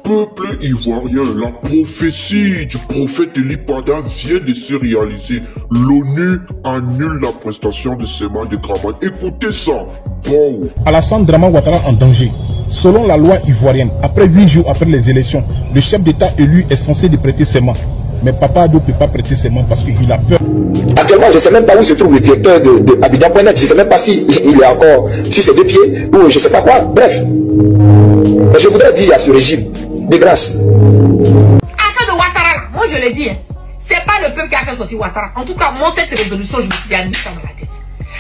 peuple ivoirien, la prophétie du prophète Eli Pada vient de se réaliser. L'ONU annule la prestation de serment de Dramane. Écoutez ça. Bon. Alassane Dramane Ouattara en danger. Selon la loi ivoirienne, après 8 jours après les élections, le chef d'État élu est censé de prêter serment. Mais Papa Ado ne peut pas prêter serment parce qu'il a peur. Actuellement, je ne sais même pas où se trouve le directeur de Abidjan.net. Je ne sais même pas s'il est encore sur ses deux pieds ou je ne sais pas quoi. Bref, je voudrais dire à ce régime, de grâce. Affaire de Ouattara, moi je l'ai dit, hein, c'est pas le peuple qui a fait sortir Ouattara. En tout cas, moi, cette résolution, je me suis dit, ça dans la tête.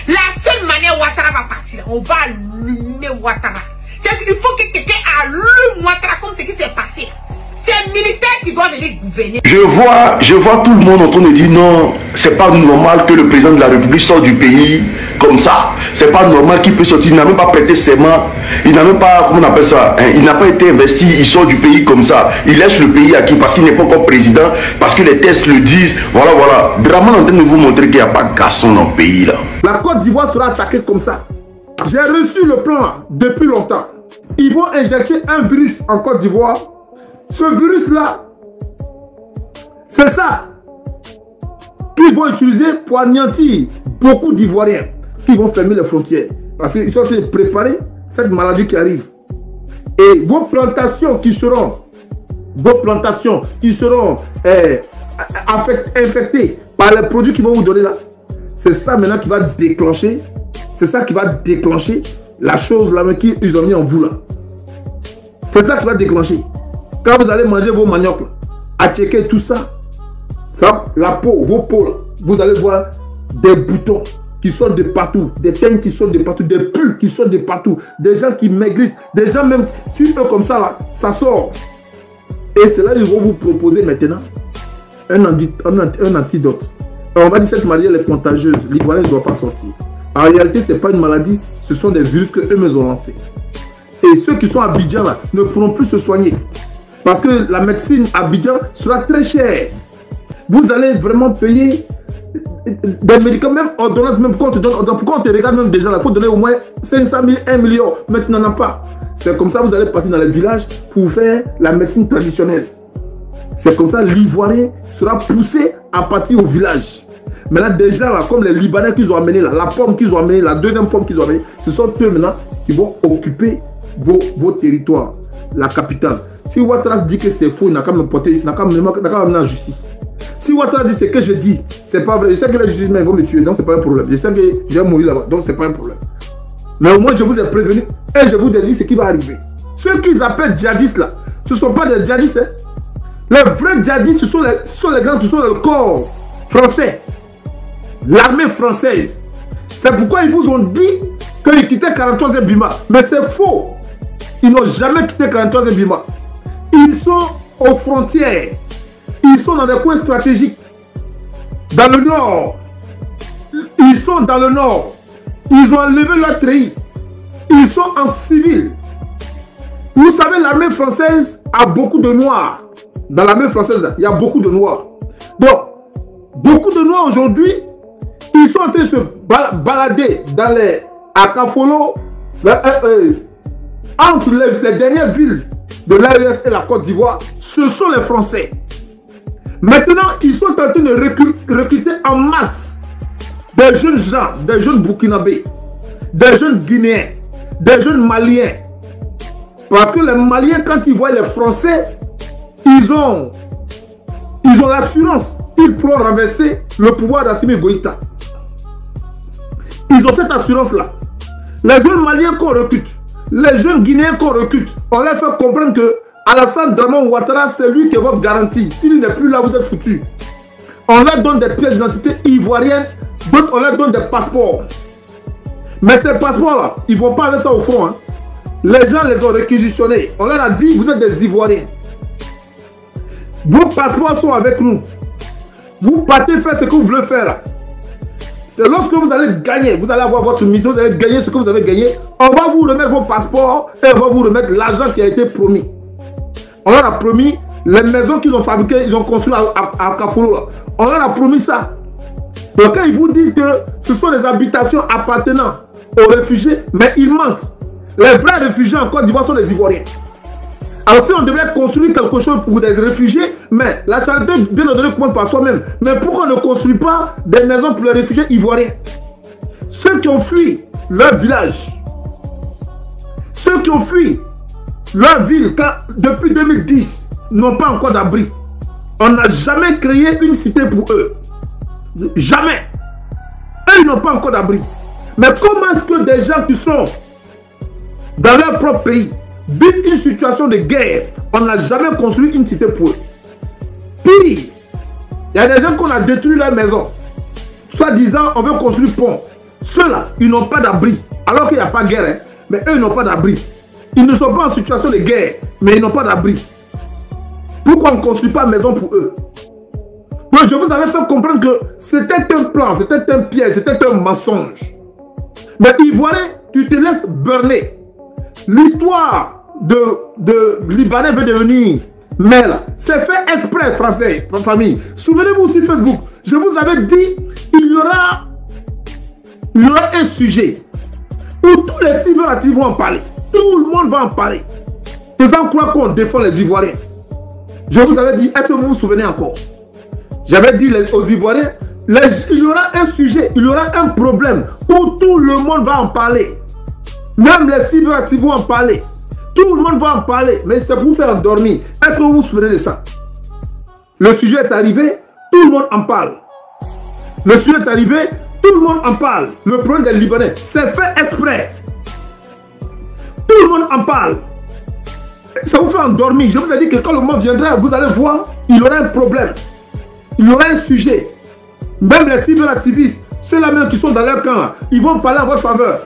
La seule manière Ouattara va partir, on va allumer Ouattara. C'est qu'il faut que quelqu'un allume Ouattara comme ce qui s'est passé. C'est militaire qui doit venir gouverner. Je vois tout le monde en train de dire non, c'est pas normal que le président de la République sorte du pays comme ça. C'est pas normal qu'il peut sortir. Il n'a même pas prêté serment. Il n'a même pas, comment on appelle ça, hein, il n'a pas été investi. Il sort du pays comme ça. Il laisse le pays à qui? Parce qu'il n'est pas encore président. Parce que les tests le disent. Voilà, voilà. Dramane est en train de vous montrer qu'il n'y a pas de garçon dans le pays là. La Côte d'Ivoire sera attaquée comme ça. J'ai reçu le plan là, depuis longtemps. Ils vont injecter un virus en Côte d'Ivoire. Ce virus-là, c'est ça qu'ils vont utiliser pour anéantir beaucoup d'Ivoiriens qui vont fermer les frontières. Parce qu'ils sont en train de préparer cette maladie qui arrive. Et vos plantations qui seront infectées par les produits qu'ils vont vous donner là, c'est ça maintenant qui va déclencher, c'est ça qui va déclencher la chose là qu'ils ont mis en vous là. C'est ça qui va déclencher. Quand vous allez manger vos maniocs, à checker tout ça, la peau, vos peaux, là, vous allez voir des boutons qui sortent de partout, des teintes qui sortent de partout, des pus qui sortent de partout, des gens qui maigrissent, des gens même, si eux comme ça, là, ça sort. Et c'est là qu'ils vont vous proposer maintenant un antidote. Alors on va dire que cette maladie elle est contagieuse, l'Ivoirien ne doit pas sortir. En réalité, ce n'est pas une maladie, ce sont des virus que eux-mêmes ont lancés. Et ceux qui sont à Abidjan là, ne pourront plus se soigner. Parce que la médecine à Abidjan sera très chère. Vous allez vraiment payer des médicaments, même ordonnance, même quand on te donne, pourquoi on te regarde même déjà là, il faut donner au moins 500 000, 1 million, mais tu n'en as pas. C'est comme ça vous allez partir dans les villages pour faire la médecine traditionnelle. C'est comme ça l'Ivoirien sera poussé à partir au village. Maintenant déjà là, comme les Libanais qu'ils ont amené là, la pomme qu'ils ont amené, la deuxième pomme qu'ils ont amené, ce sont eux maintenant qui vont occuper vos territoires, la capitale. Si Ouattara dit que c'est faux, il n'a qu'à me porter, il n'a qu'à m'amener en justice. Si Ouattara dit ce que je dis, c'est pas vrai. Je sais que la justice vont me tuer, donc c'est pas un problème. Je sais que je vais mourir là-bas, donc c'est pas un problème. Mais au moins je vous ai prévenu et je vous ai dit ce qui va arriver. Ceux qu'ils appellent djihadistes là, ce ne sont pas des djihadistes. Hein. Les vrais djihadistes, ce sont les grands, ce sont le corps français, l'armée française. C'est pourquoi ils vous ont dit qu'ils quittaient 43e Bima. Mais c'est faux. Ils n'ont jamais quitté 43e Bima. Ils sont aux frontières. Ils sont dans des coins stratégiques. Dans le nord. Ils sont dans le nord. Ils ont enlevé leur treillis. Ils sont en civil. Vous savez, l'armée française a beaucoup de noirs. Dans l'armée française, il y a beaucoup de noirs. Donc, beaucoup de noirs aujourd'hui, ils sont en train de se balader dans les Akafolo, entre les dernières villes de l'AES et la Côte d'Ivoire. Ce sont les Français. Maintenant, ils sont en train de recruter en masse des jeunes gens, des jeunes Burkinabés, des jeunes Guinéens, des jeunes Maliens. Parce que les Maliens, quand ils voient les Français, ils ont l'assurance qu'ils pourront renverser le pouvoir d'Assimi Goïta. Ils ont cette assurance-là. Les jeunes Maliens qu'on recrute, les jeunes Guinéens qu'on recrute, on leur fait comprendre que Alassane Dramane Ouattara, c'est lui qui est votre garantie. S'il n'est plus là, vous êtes foutus. On leur donne des pièces d'identité ivoiriennes, d'autres on leur donne des passeports. Mais ces passeports-là, ils ne vont pas avec ça au front. Hein. Les gens les ont réquisitionnés. On leur a dit, vous êtes des Ivoiriens. Vos passeports sont avec nous. Vous partez faire ce que vous voulez faire. C'est lorsque vous allez gagner, vous allez avoir votre mission, vous allez gagner ce que vous avez gagné. On va vous remettre vos passeports et on va vous remettre l'argent qui a été promis. On leur a promis les maisons qu'ils ont fabriquées, ils ont construites à Kafolo. On leur a promis ça. Donc quand ils vous disent que ce sont des habitations appartenant aux réfugiés, mais ils mentent. Les vrais réfugiés en Côte d'Ivoire sont les Ivoiriens. Alors si on devait construire quelque chose pour des réfugiés, mais la charité, bien entendu, commence par soi-même. Mais pourquoi on ne construit pas des maisons pour les réfugiés ivoiriens? Ceux qui ont fui leur village, ceux qui ont fui leur ville depuis 2010 n'ont pas encore d'abri. On n'a jamais créé une cité pour eux. Jamais. Eux, ils n'ont pas encore d'abri. Mais comment est-ce que des gens qui sont dans leur propre pays vivent une situation de guerre? On n'a jamais construit une cité pour eux. Pire, il y a des gens qu'on a détruit leur maison. Soit disant, on veut construire pont. Ceux-là, ils n'ont pas d'abri. Alors qu'il n'y a pas de guerre, hein. Mais eux, ils n'ont pas d'abri. Ils ne sont pas en situation de guerre, mais ils n'ont pas d'abri. Pourquoi on ne construit pas de maison pour eux? Oui, je vous avais fait comprendre que c'était un plan, c'était un piège, c'était un mensonge. Mais Ivoirien, tu te laisses burner. L'histoire de Libanais veut devenir mêle. C'est fait exprès, français, famille. Souvenez-vous sur Facebook, je vous avais dit, il y aura un sujet où tous les cyberactifs vont en parler. Tout le monde va en parler. Faisant croire qu'on défend les Ivoiriens. Je vous avais dit, est-ce que vous vous souvenez encore? J'avais dit aux Ivoiriens, il y aura un sujet, il y aura un problème où tout le monde va en parler. Même les cyberactifs vont en parler. Tout le monde va en parler, mais c'est pour vous faire endormir. Est-ce que vous vous souvenez de ça? Le sujet est arrivé, tout le monde en parle. Le sujet est arrivé, tout le monde en parle. Le problème des Libanais, c'est fait exprès. Tout le monde en parle. Ça vous fait endormir. Je vous ai dit que quand le moment viendra, vous allez voir, il y aura un problème. Il y aura un sujet. Même les cyberactivistes, ceux-là même qui sont dans leur camp, ils vont parler en votre faveur.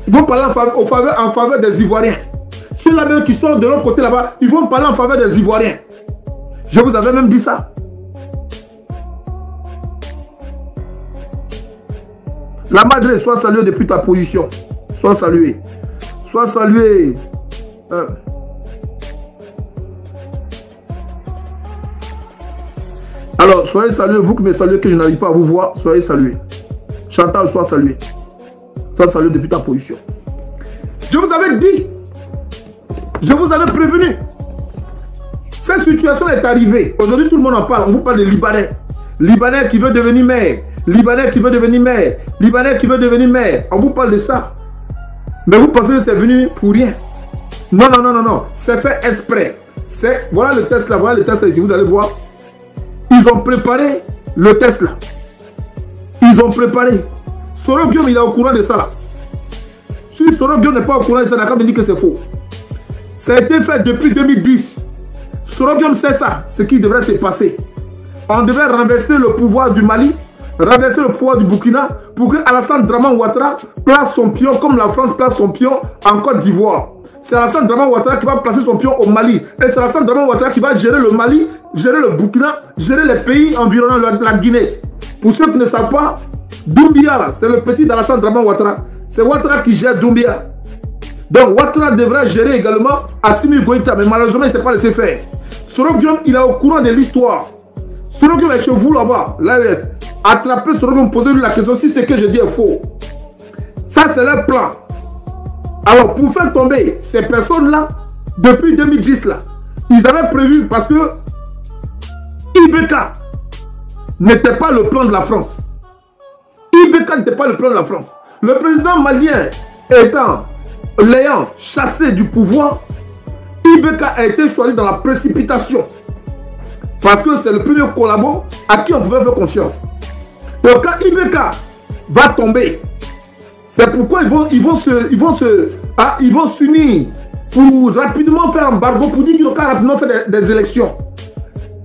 Ils vont parler en faveur des Ivoiriens. Ceux-là même qui sont de l'autre côté là-bas, ils vont parler en faveur des Ivoiriens. Je vous avais même dit ça. La Madre, sois saluée depuis ta position. Sois saluée. Sois saluée. Alors, soyez salués, vous qui me saluez, que je n'arrive pas à vous voir, soyez salués. Chantal, sois salué. Sois salué depuis ta position. Je vous avais dit, je vous avais prévenu. Cette situation est arrivée. Aujourd'hui, tout le monde en parle. On vous parle de Libanais. Libanais qui veut devenir maire. Libanais qui veut devenir maire. Libanais qui veut devenir maire. On vous parle de ça. Mais vous pensez que c'est venu pour rien. Non, non, non, non, non. C'est fait exprès. Voilà le test là. Voilà le test là ici. Vous allez voir. Ils ont préparé le test là. Ils ont préparé. Soro Guillaume, il est au courant de ça là. Si Soro Guillaume n'est pas au courant de ça, il n'a qu'à me dire que c'est faux. Ça a été fait depuis 2010. Soro Guillaume sait ça, ce qui devrait se passer. On devait renverser le pouvoir du Mali, renverser le pouvoir du Burkina, pour que Alassane Draman Ouattara place son pion comme la France place son pion en Côte d'Ivoire. C'est Alassane Draman Ouattara qui va placer son pion au Mali. Et c'est Alassane Draman Ouattara qui va gérer le Mali, gérer le Burkina, gérer les pays environnants la Guinée. Pour ceux qui ne savent pas, Doumbia, c'est le petit d'Alassane Draman Ouattara. C'est Ouattara qui gère Doumbia. Donc Ouattara devrait gérer également Assimi Goïta, mais malheureusement il ne s'est pas laissé faire. Soro Guillaume, il est au courant de l'histoire. Soro Guillaume est chez vous là-bas, l'AES. Attrapez Soro Guillaume, posez-lui la question si ce que je dis est faux. Ça c'est leur plan. Alors pour faire tomber ces personnes-là, depuis 2010 là, ils avaient prévu parce que IBK n'était pas le plan de la France. IBK n'était pas le plan de la France. Le président malien l'ayant chassé du pouvoir, IBK a été choisi dans la précipitation. Parce que c'est le premier collabo à qui on pouvait faire confiance. Donc quand IBK va tomber, c'est pourquoi ils vont s'unir pour rapidement faire un embargo, pour dire qu'ils ont rapidement fait des élections.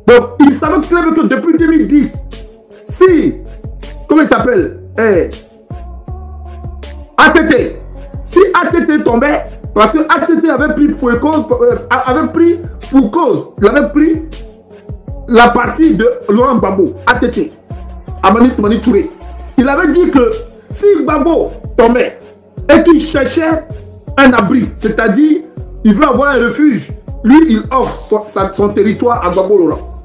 Donc ils savaient très bien que depuis 2010, si, comment il s'appelle, ATT, si ATT tombait, parce que ATT avait pris pour cause, il avait pris la partie de Laurent Gbagbo, ATT, Amani Touré. Il avait dit que si Gbagbo tombait et qu'il cherchait un abri, c'est-à-dire il veut avoir un refuge, lui il offre son territoire à Gbagbo Laurent.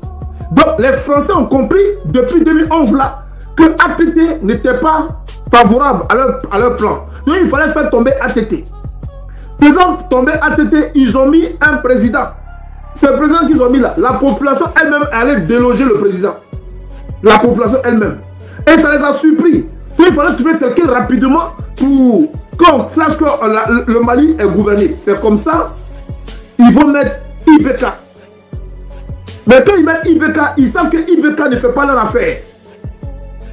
Donc les Français ont compris depuis 2011 là que ATT n'était pas favorable à leur plan. Donc il fallait faire tomber ATT. Président tombé ATT, ils ont mis un président. Ce président qu'ils ont mis là, la population elle-même allait déloger le président. La population elle-même. Et ça les a surpris. Donc, il fallait trouver quelqu'un rapidement pour qu'on sache que le Mali est gouverné. C'est comme ça, ils vont mettre IBK. Mais quand ils mettent IBK, ils savent que IBK ne fait pas leur affaire.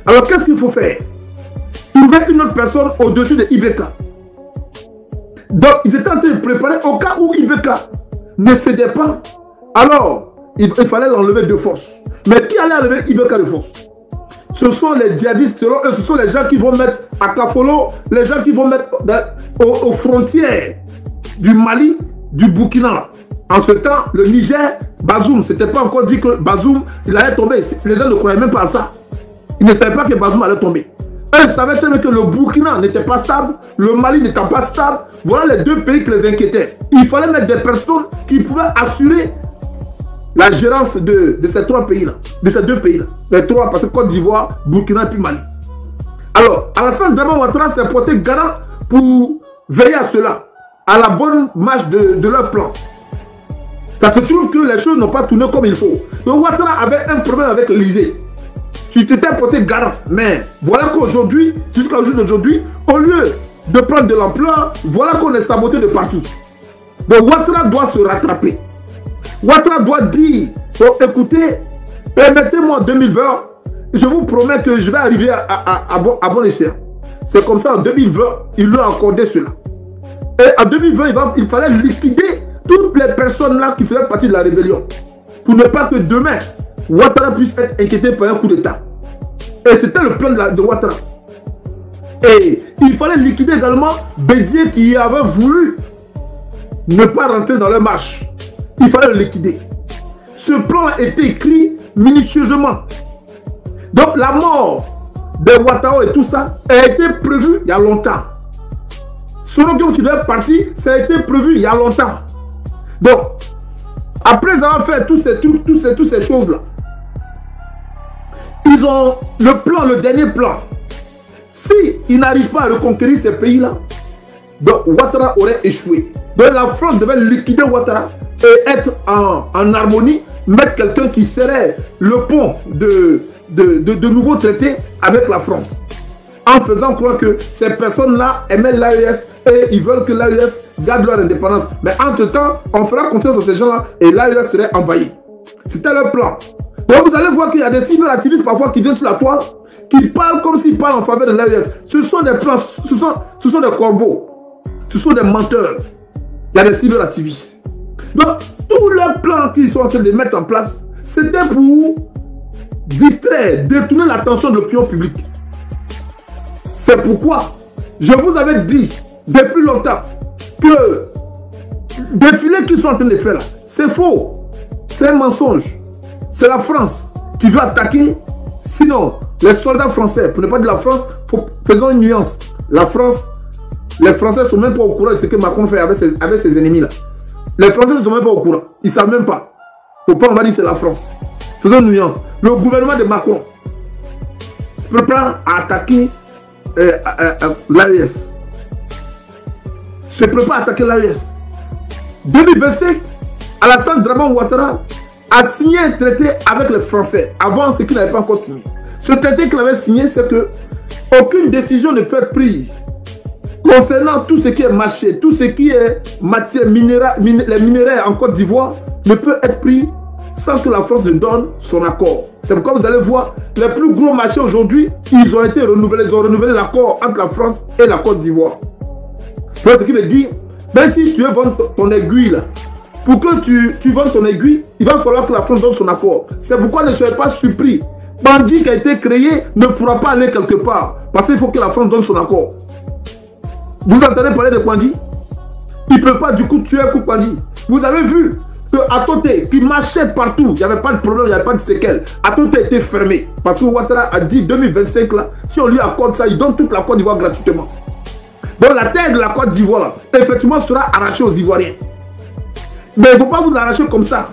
Alors qu'est-ce qu'il faut faire? Trouver une autre personne au-dessus de IBK. Donc ils étaient en train de préparer au cas où IBK ne cédait pas. Alors il fallait l'enlever de force. Mais qui allait enlever IBK de force? Ce sont les djihadistes, selon eux, ce sont les gens qui vont mettre à Kafolo, les gens qui vont mettre aux frontières du Mali, du Burkina. En ce temps, le Niger, Bazoum, c'était pas encore dit que Bazoum, il allait tomber. Les gens ne croyaient même pas à ça. Ils ne savaient pas que Bazoum allait tomber. Eux savaient tellement que le Burkina n'était pas stable, le Mali n'était pas stable. Voilà les deux pays qui les inquiétaient. Il fallait mettre des personnes qui pouvaient assurer la gérance de ces trois pays-là, de ces deux pays-là. Les trois, parce que Côte d'Ivoire, Burkina et puis Mali. Alors, à la fin, Draman Ouattara s'est porté garant pour veiller à cela, à la bonne marche de leur plan. Ça se trouve que les choses n'ont pas tourné comme il faut. Donc Ouattara avait un problème avec l'Élysée. Tu t'étais porté garant. Mais voilà qu'aujourd'hui, jusqu'au jour d'aujourd'hui, au lieu de prendre de l'ampleur, voilà qu'on est saboté de partout. Donc Ouattara doit se rattraper. Ouattara doit dire, oh, écoutez, permettez-moi en 2020, je vous promets que je vais arriver à bon escient. C'est comme ça en 2020, il lui a accordé cela. Et en 2020, il fallait liquider toutes les personnes là qui faisaient partie de la rébellion. Pour ne pas que demain, Ouattara puisse être inquiété par un coup d'État. Et c'était le plan de Ouattara. Et il fallait liquider également Bédié qui avait voulu ne pas rentrer dans leur marche. Il fallait le liquider. Ce plan a été écrit minutieusement. Donc la mort de Ouattara et tout ça a été prévu il y a longtemps. Selon qui devait partir, ça a été prévu il y a longtemps. Donc, après avoir fait toutes ces choses-là, ils ont le plan, le dernier plan. S'ils n'arrivent pas à reconquérir ces pays-là, donc Ouattara aurait échoué. Donc la France devait liquider Ouattara et être en harmonie, mettre quelqu'un qui serait le pont de nouveaux traités avec la France. En faisant croire que ces personnes-là aimaient l'AES et ils veulent que l'AES garde leur indépendance. Mais entre-temps, on fera confiance à ces gens-là et l'AES serait envahi. C'était leur plan. Donc vous allez voir qu'il y a des cyberactivistes parfois qui viennent sur la toile, qui parlent comme s'ils parlent en faveur de l'AES. Ce sont des plans, ce sont des corbeaux. Ce sont des menteurs. Il y a des cyberactivistes. Donc, tous leurs plans qu'ils sont en train de mettre en place, c'était pour distraire, détourner l'attention de l'opinion publique. C'est pourquoi je vous avais dit depuis longtemps que le défilé qu'ils sont en train de faire là, c'est faux. C'est un mensonge. C'est la France qui veut attaquer. Sinon, les soldats français, pour ne pas dire la France, faisons une nuance. La France, les Français ne sont même pas au courant de ce que Macron fait avec ses ennemis là. Les Français ne sont même pas au courant. Ils ne savent même pas. Pourquoi on va dire que c'est la France? Faisons une nuance. Le gouvernement de Macron se prépare à attaquer l'AES. Se prépare à attaquer l'AES. 2025, Alassane Draman Ouattara a signé un traité avec les Français avant ce qu'il n'avait pas encore signé. Ce traité qu'il avait signé, c'est que aucune décision ne peut être prise concernant tout ce qui est marché, tout ce qui est matière, les minéraux en Côte d'Ivoire ne peut être pris sans que la France ne donne son accord. C'est pourquoi vous allez voir, les plus gros marchés aujourd'hui, ils ont été renouvelés. Ils ont renouvelé l'accord entre la France et la Côte d'Ivoire. C'est ce qui veut dire, même si tu veux vendre ton aiguille là, pour que tu vendes ton aiguille, il va falloir que la France donne son accord. C'est pourquoi ne soyez pas surpris. Bandit qui a été créé ne pourra pas aller quelque part. Parce qu'il faut que la France donne son accord. Vous entendez parler de Kwandji? Il ne peut pas du coup tuer Kwandji. Vous avez vu que Atoté qui marchait partout, il n'y avait pas de problème, il n'y avait pas de séquelles. Atoté a été fermé. Parce que Ouattara a dit 2025 là, si on lui accorde ça, il donne toute la Côte d'Ivoire gratuitement. Donc la terre de la Côte d'Ivoire, effectivement, sera arrachée aux Ivoiriens. Mais il ne faut pas vous l'arracher comme ça.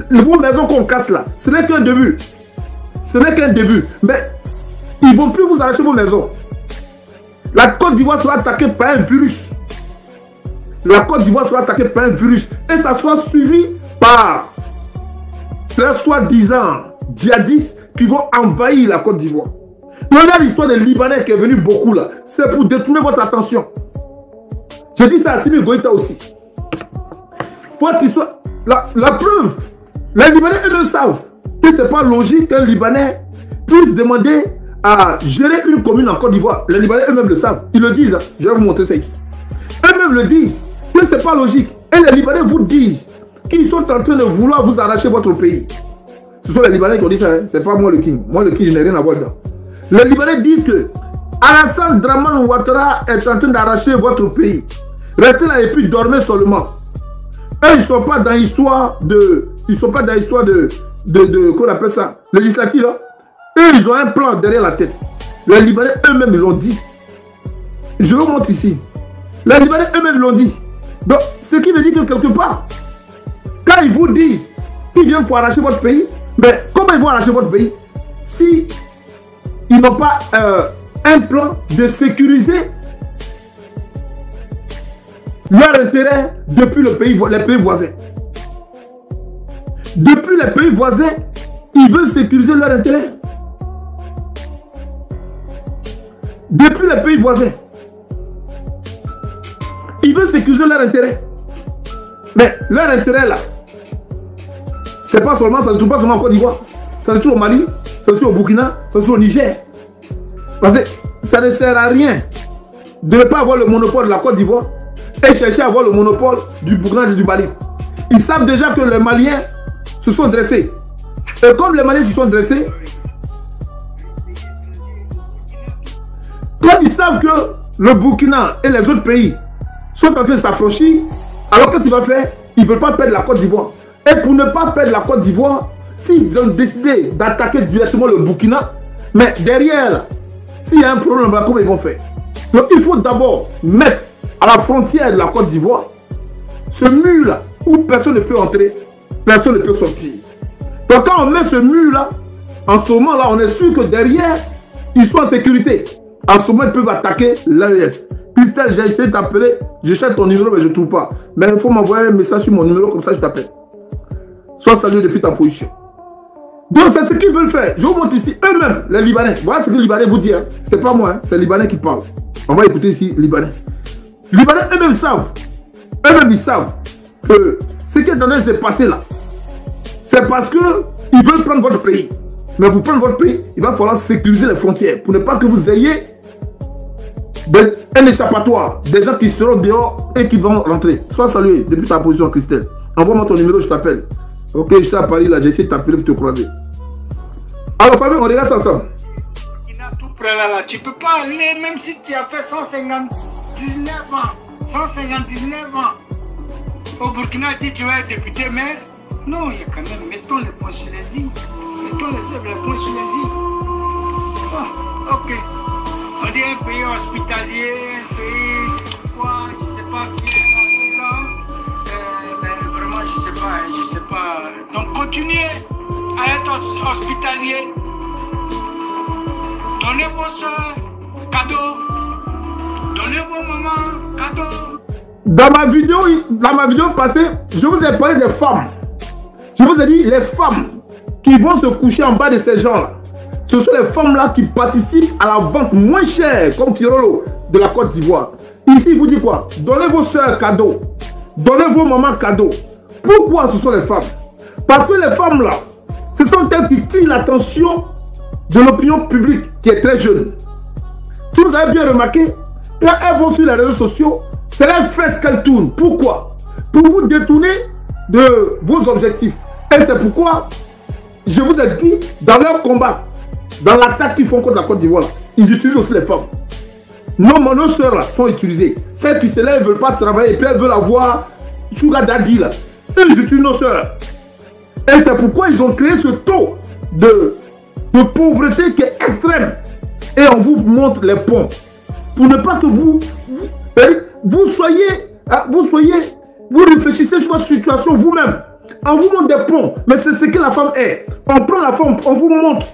Vos maisons qu'on casse là, ce n'est qu'un début. Ce n'est qu'un début. Mais ils ne vont plus vous arracher vos maisons. La Côte d'Ivoire sera attaquée par un virus. la Côte d'Ivoire sera attaquée par un virus et ça soit suivi par les soi-disant djihadistes qui vont envahir la Côte d'Ivoire. Regardez l'histoire des Libanais qui est venu beaucoup là. C'est pour détourner votre attention. Je dis ça à Simi Goïta aussi. Votre histoire, la preuve, les Libanais eux-mêmes savent que ce n'est pas logique qu'un Libanais puisse demander à gérer une commune en Côte d'Ivoire. Les Libanais eux-mêmes le savent. Ils le disent. Je vais vous montrer ça ici. Eux-mêmes le disent que ce n'est pas logique. Et les Libanais vous disent qu'ils sont en train de vouloir vous arracher votre pays. Ce sont les Libanais qui ont dit ça. Hein? Ce n'est pas moi le king. Moi le king, je n'ai rien à voir dedans. Les Libanais disent que Alassane Dramane Ouattara est en train d'arracher votre pays. Restez là et puis dormez seulement. Eux, ils ne sont pas dans l'histoire de... Ils ne sont pas dans l'histoire de comment on appelle ça? Législative. Hein? Eux, ils ont un plan derrière la tête. Les Libanais eux-mêmes, ils l'ont dit. Je vous montre ici. Les Libanais eux-mêmes l'ont dit. Donc, ce qui veut dire que quelque part, quand ils vous disent qu'ils viennent pour arracher votre pays, mais comment ils vont arracher votre pays si ils n'ont pas un plan de sécuriser leur intérêt depuis les pays voisins. Depuis les pays voisins, ils veulent sécuriser leur intérêt. Depuis les pays voisins, ils veulent sécuriser leur intérêt. Mais leur intérêt là, c'est pas seulement, ça ne se trouve pas seulement en Côte d'Ivoire. Ça se trouve au Mali, ça se trouve au Burkina, ça se trouve au Niger. Parce que ça ne sert à rien de ne pas avoir le monopole de la Côte d'Ivoire et chercher à avoir le monopole du Burkina et du Mali. Ils savent déjà que les Maliens se sont dressés. Et comme les Maliens se sont dressés, comme ils savent que le Burkina et les autres pays sont en train de s'affranchir, alors qu'est-ce qu'ils vont faire? Ils ne veulent pas perdre la Côte d'Ivoire. Et pour ne pas perdre la Côte d'Ivoire, s'ils ont décidé d'attaquer directement le Burkina, mais derrière, s'il y a un problème, comment ils vont faire? Donc il faut d'abord mettre à la frontière de la Côte d'Ivoire ce mur-là où personne ne peut entrer, personne ne peut sortir. Donc quand on met ce mur-là, en ce moment-là, on est sûr que derrière, ils sont en sécurité. En ce moment, ils peuvent attaquer l'AES. Christelle, j'ai essayé d'appeler, je cherche ton numéro, mais je ne trouve pas. Mais il faut m'envoyer un message sur mon numéro, comme ça je t'appelle. Sois salué depuis ta position. Donc c'est ce qu'ils veulent faire. Je vous montre ici, eux-mêmes, les Libanais. Voilà ce que les Libanais vous disent. Hein. Ce n'est pas moi, hein. C'est les Libanais qui parlent. On va écouter ici, Libanais. Les Libanais eux-mêmes savent. Eux-mêmes, ils savent que ce qui est en train de se passer là, c'est parce qu'ils veulent prendre votre pays. Mais pour prendre votre pays, il va falloir sécuriser les frontières pour ne pas que vous ayez un échappatoire. Des gens qui seront dehors et qui vont rentrer. Sois salué depuis ta position, Christelle. Envoie-moi ton numéro, je t'appelle. Ok, je suis à Paris là, j'ai essayé de t'appeler pour te croiser. Alors, famille, on regarde ça ensemble. Tout près là, tu peux pas aller même si tu as fait 159 ans. 159 ans. Au Burkina, tu vas être député maire. Non, il y a quand même, mettons les points sur les i. Mettons les points sur les i. Ah, ok. On dit un pays hospitalier, un pays, quoi, je sais pas, vieux, 110 ans. Mais vraiment, je sais pas. Donc, continuez à être hospitalier. Donnez vos soeurs cadeaux. Donnez vos mamans cadeaux. Dans ma vidéo passée, je vous ai parlé des femmes. Je vous ai dit, les femmes qui vont se coucher en bas de ces gens-là, ce sont les femmes-là qui participent à la vente moins chère, comme Tirolo, de la Côte d'Ivoire. Ici, il vous dit quoi? Donnez vos soeurs cadeaux. Donnez vos mamans cadeaux. Pourquoi ce sont les femmes? Parce que les femmes-là, ce sont elles qui tirent l'attention de l'opinion publique qui est très jeune. Si vous avez bien remarqué, quand elles vont sur les réseaux sociaux, c'est les fesses qu'elles tournent. Pourquoi? Pour vous détourner de vos objectifs. Et c'est pourquoi je vous ai dit, dans leur combat, dans l'attaque qu'ils font contre la Côte d'Ivoire, ils utilisent aussi les femmes. Nos soeurs là sont utilisées. Celles qui se lèvent ne veulent pas travailler et puis elles veulent avoir Sugar Daddy là. Ils utilisent nos soeurs. Et c'est pourquoi ils ont créé ce taux de pauvreté qui est extrême. Et on vous montre les ponts. Pour ne pas que vous réfléchissez sur votre situation vous-même. On vous montre des ponts. Mais c'est ce que la femme est. On prend la femme, on vous montre.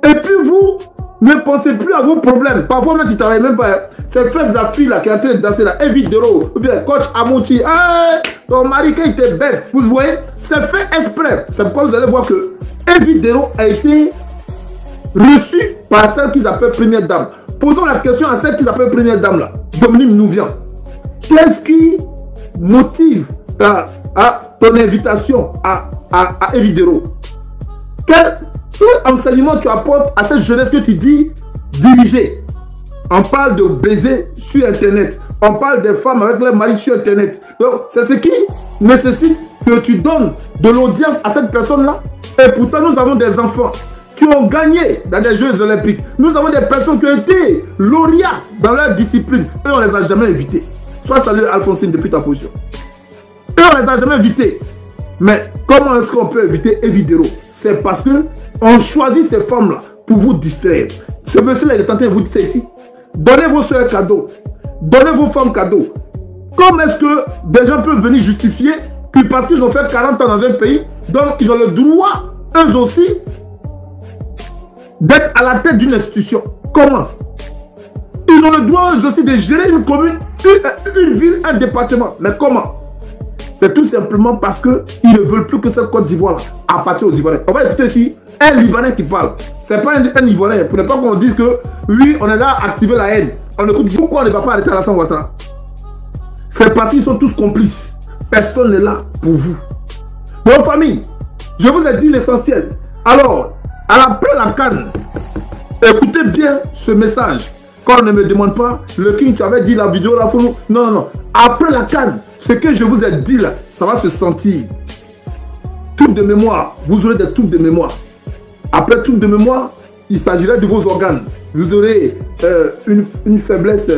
Et puis vous Ne pensez plus à vos problèmes. Parfois même tu ne travailles même pas. C'est fesses de la fille là qui est en train de danser là. Évite de l'eau. Ou bien coach Amouti. Hey, ton mari quand il te baisse. Vous voyez, c'est fait exprès. C'est pourquoi vous allez voir que Évite de l'eau a été reçu par celle qu'ils appellent première dame. Posons la question à celle qu'ils appellent première dame là. Dominique Nouvian. Qu'est-ce qui motive ton invitation à Evidero? Quel enseignement tu apportes à cette jeunesse que tu dis diriger? On parle de baiser sur Internet. On parle des femmes avec leurs maris sur Internet. Donc, c'est ce qui nécessite que tu donnes de l'audience à cette personne-là. Et pourtant, nous avons des enfants qui ont gagné dans des Jeux Olympiques. Nous avons des personnes qui ont été lauréats dans leur discipline. Et on ne les a jamais invités. Sois salué, Alphonsine, depuis ta position. Et on ne les a jamais invités. Mais comment est-ce qu'on peut éviter Evidero? C'est parce qu'on choisit ces femmes-là pour vous distraire. Ce monsieur-là, il est en train de vous dire ici. Donnez vos soeurs cadeaux. Donnez vos femmes cadeaux. Comment est-ce que des gens peuvent venir justifier que parce qu'ils ont fait 40 ans dans un pays, donc ils ont le droit, eux aussi, d'être à la tête d'une institution? Comment? Ils ont le droit, eux aussi, de gérer une commune, une ville, un département. Mais comment? C'est tout simplement parce qu'ils ne veulent plus que cette Côte d'Ivoire appartient aux Ivoiriens. On va écouter ici un Libanais qui parle. Ce n'est pas un Ivoirien. Pour ne pas qu'on dise que oui, on est là à activer la haine. On écoute pourquoi on ne va pas arrêter Alassane Ouattara. C'est parce qu'ils sont tous complices. Personne n'est là pour vous. Bonne famille, je vous ai dit l'essentiel. Alors, après la CAN, écoutez bien ce message. Quand on ne me demande pas, le King, tu avais dit la vidéo là, faut nous... Non, non, non. Après la CAN, ce que je vous ai dit là, ça va se sentir. Troubles de mémoire, vous aurez des troubles de mémoire. Après troubles de mémoire, il s'agirait de vos organes. Vous aurez une faiblesse.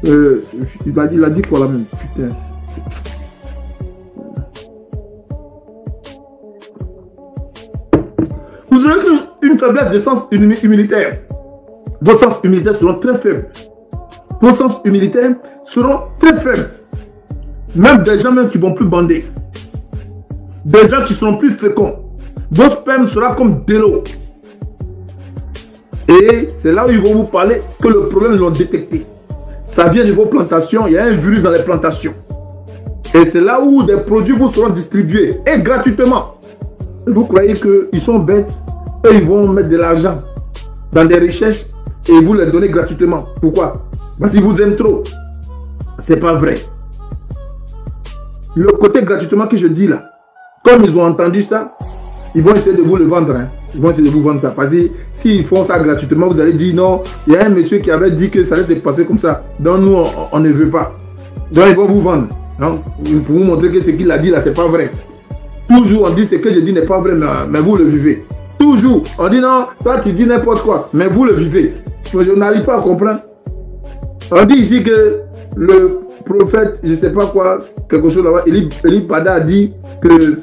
Il a dit quoi là même? Putain. Vous aurez une faiblesse de sens immunitaire. Vos sens immunitaires seront très faibles. Vos sens immunitaires seront très faibles. Même des gens même qui ne vont plus bander. Des gens qui seront plus féconds. Vos sperme sera comme de l'eau. Et c'est là où ils vont vous parler que le problème, ils l'ont détecté. Ça vient de vos plantations. Il y a un virus dans les plantations. Et c'est là où des produits vous seront distribués. Et gratuitement. Vous croyez qu'ils sont bêtes? Et ils vont mettre de l'argent dans des recherches et vous les donnez gratuitement. Pourquoi? Parce qu'ils vous aiment trop. C'est pas vrai. Le côté gratuitement que je dis là, comme ils ont entendu ça, ils vont essayer de vous le vendre. Hein. Ils vont essayer de vous vendre ça. Parce que s'ils font ça gratuitement, vous allez dire non, il y a un monsieur qui avait dit que ça allait se passer comme ça. Donc nous, on ne veut pas. Donc ils vont vous vendre. Donc, pour vous montrer que ce qu'il a dit là, c'est pas vrai. Toujours on dit ce que je dis n'est pas vrai, mais vous le vivez. Toujours on dit non, toi tu dis n'importe quoi, mais vous le vivez. Je n'arrive pas à comprendre. On dit ici que le prophète, je ne sais pas quoi, quelque chose là-bas, Eli Pada a dit que,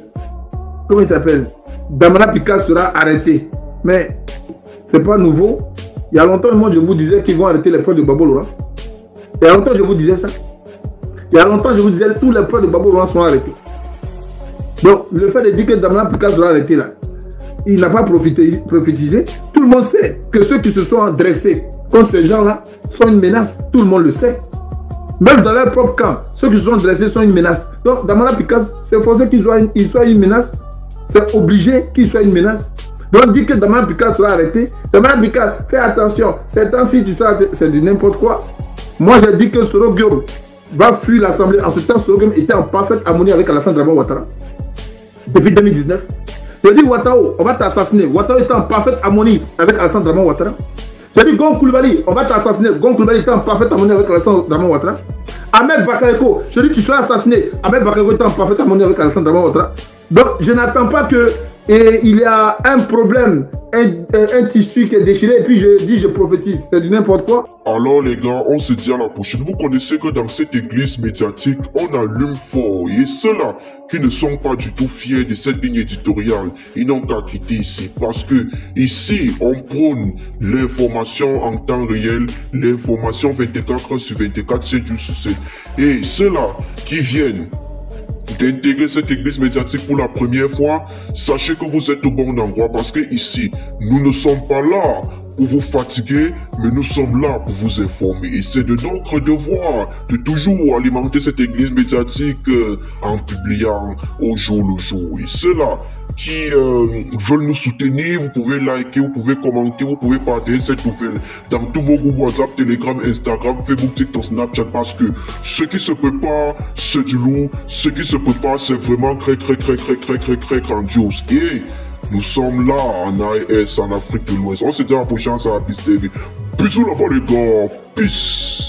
comment il s'appelle, Damana Pika sera arrêté. Mais c'est pas nouveau. Il y a longtemps, moi je vous disais qu'ils vont arrêter les proches de Babo Laurent. Il y a longtemps je vous disais ça. Il y a longtemps je vous disais tous les proches de Babo Laurent sont arrêtés. Donc le fait de dire que Damana Pika sera arrêté là, il n'a pas prophétisé. Tout le monde sait que ceux qui se sont dressés contre ces gens-là sont une menace. Tout le monde le sait. Même dans leur propre camp, ceux qui se sont dressés sont une menace. Donc, Damana Pika, c'est forcé qu'il soit une menace. C'est obligé qu'il soit une menace. Donc, dire que Damana Pika sera arrêté. Damana Pika, fais attention. C'est temps-ci, tu seras arrêté. C'est du n'importe quoi. Moi, j'ai dit que Soro Guillaume va fuir l'Assemblée. En ce temps, Soro Guillaume était en parfaite harmonie avec Alassane Ouattara. Depuis 2019. J'ai dit Ouattao, on va t'assassiner. Ouattao était en parfaite harmonie avec Alassane Ouattara. J'ai dit Gon Koulibaly, on va t'assassiner. Gon Koulibaly était en parfaite harmonie avec Alassane Ouattara. Ahmed Bakayoko, je dis tu seras assassiné. Ahmed Bakayoko était en parfaite harmonie avec Alassane Ouattara. Donc je n'attends pas que il y a un problème, un tissu qui est déchiré et puis je dis je prophétise. C'est du n'importe quoi. Alors les gars, on se dit à la prochaine. Vous connaissez que dans cette église médiatique, on allume fort. Et ceux-là qui ne sont pas du tout fiers de cette ligne éditoriale, ils n'ont qu'à quitter ici. Parce que ici, on prône l'information en temps réel, l'information 24h/24, 7 jours sur 7. Et ceux-là qui viennent d'intégrer cette église médiatique pour la première fois, sachez que vous êtes au bon endroit parce que ici, nous ne sommes pas là pour vous fatiguer, mais nous sommes là pour vous informer. Et c'est de notre devoir de toujours alimenter cette église médiatique en publiant au jour le jour. Et ceux-là qui veulent nous soutenir, vous pouvez liker, vous pouvez commenter, vous pouvez partager cette nouvelle dans tous vos groupes WhatsApp, Telegram, Instagram, Facebook, TikTok, Snapchat, parce que ce qui se prépare, c'est du lourd. Ce qui se prépare, c'est vraiment très grandiose. Et nous sommes là en AES, en Afrique de l'Ouest. On se dit à la prochaine, ça va plus TV. Bisous là-bas les gars. Peace.